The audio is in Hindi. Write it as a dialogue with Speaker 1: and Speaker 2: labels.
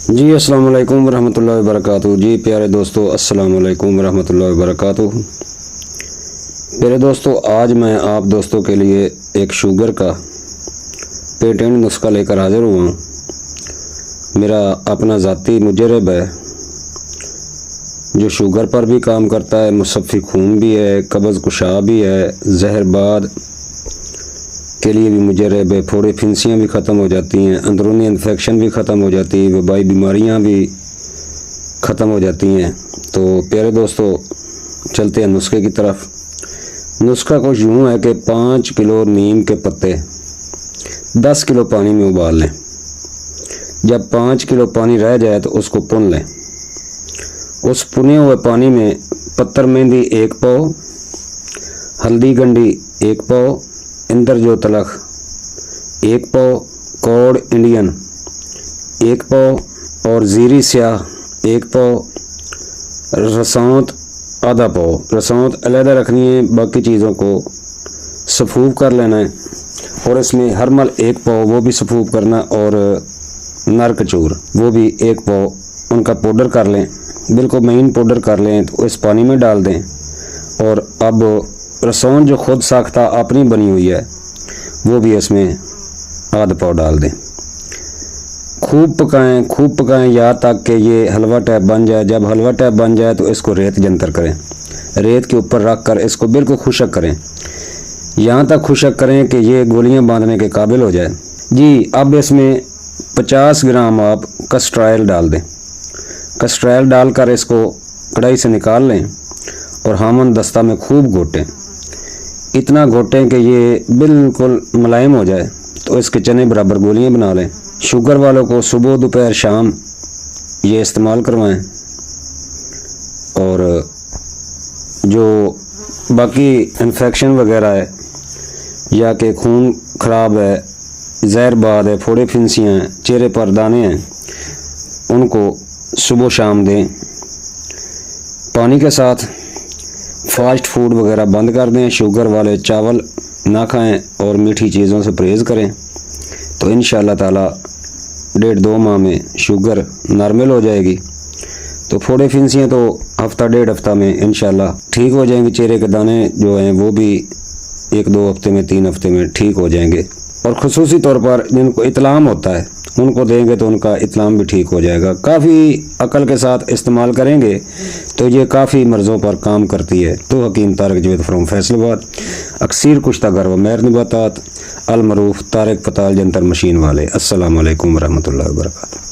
Speaker 1: जी अस्सलाम वालेकुम रहमतुल्लाहि व बरकातुहू। जी प्यारे दोस्तों, अस्सलाम वालेकुम रहमतुल्लाहि व बरकातुहू। प्यारे दोस्तों, आज मैं आप दोस्तों के लिए एक शुगर का पेटेंट नुस्खा लेकर हाजिर हुआ हूँ। मेरा अपना ज़ाती मुजरब है जो शुगर पर भी काम करता है, मुसफ़्फ़ी खून भी है, कब्ज़ कुशा भी है, जहरबाद के लिए भी मुजरब है। फोड़े फिंसियाँ भी ख़त्म हो जाती हैं, अंदरूनी इन्फेक्शन भी ख़त्म हो जाती है, वबाई बीमारियाँ भी ख़त्म हो जाती हैं। तो प्यारे दोस्तों, चलते हैं नुस्खे की तरफ। नुस्खा कुछ यूँ है कि 5 किलो नीम के पत्ते 10 किलो पानी में उबाल लें। जब 5 किलो पानी रह जाए तो उसको पुन लें। उस पुने हुए पानी में पत्थर मेहंदी 1 पाव, हल्दी गंडी 1 पाव, इंदरजो तलख 1 पाव, कौड़ इंडियन 1 पाव और ज़ीरी स्याह 1 पाव, रसौंत आधा पाव। रसौंत अलहदा रखनी है, बाकी चीज़ों को सफूफ कर लेना है। और इसमें हरमल 1 पाव वो भी सफूफ करना, और नर कचूर वो भी 1 पाव, उनका पाउडर कर लें, बिल्कुल महीन पाउडर कर लें। तो इस पानी में डाल दें। और अब रसौंत जो खुद साख्ता अपनी बनी हुई है वो भी इसमें आधा पाव डाल दें। खूब पकाएं यहाँ तक कि ये हलवा टाइप बन जाए। जब हलवा टाइप बन जाए तो इसको रेत जंतर करें। रेत के ऊपर रख कर इसको बिल्कुल खुशक करें, यहाँ तक खुशक करें कि ये गोलियां बांधने के काबिल हो जाए। जी, अब इसमें 50 ग्राम आप कस्टर ऑयल डाल दें। कस्टर ऑयल डालकर इसको कढ़ाई से निकाल लें और हामन दस्ता में खूब घोटें। इतना घोटें कि ये बिल्कुल मुलायम हो जाए। तो इसके चने बराबर गोलियां बना लें। शुगर वालों को सुबह दोपहर शाम ये इस्तेमाल करवाएं। और जो बाकी इन्फेक्शन वगैरह है या कि खून ख़राब है, जहरबाद है, फोड़े फिंसियाँ हैं, चेहरे पर दाने हैं, उनको सुबह शाम दें पानी के साथ। फास्ट फूड वगैरह बंद कर दें। शुगर वाले चावल ना खाएं और मीठी चीज़ों से परहेज़ करें। तो इंशाअल्लाह ताला 1.5-2 माह में शुगर नॉर्मल हो जाएगी। तो फोड़े फिंसियाँ तो हफ्ता 1.5 हफ्ता में इंशाअल्लाह ठीक हो जाएंगी। चेहरे के दाने जो हैं वो भी 1-2 हफ्ते में, 3 हफ्ते में ठीक हो जाएंगे। और ख़ुसूसी तौर पर जिनको इत्लाम होता है उनको देंगे तो उनका इत्लाम भी ठीक हो जाएगा। काफ़ी अकल के साथ इस्तेमाल करेंगे तो ये काफ़ी मर्ज़ों पर काम करती है। तो हकीम तारिक जवेद फ्रॉम फैसलाबाद, अक्सर कुश्ता गर व महर नबातात, अलमरूफ तारिक पताल जंतर मशीन वाले। अस्सलाम वालेकुम रहमतुल्लाहि व बरकातुहू।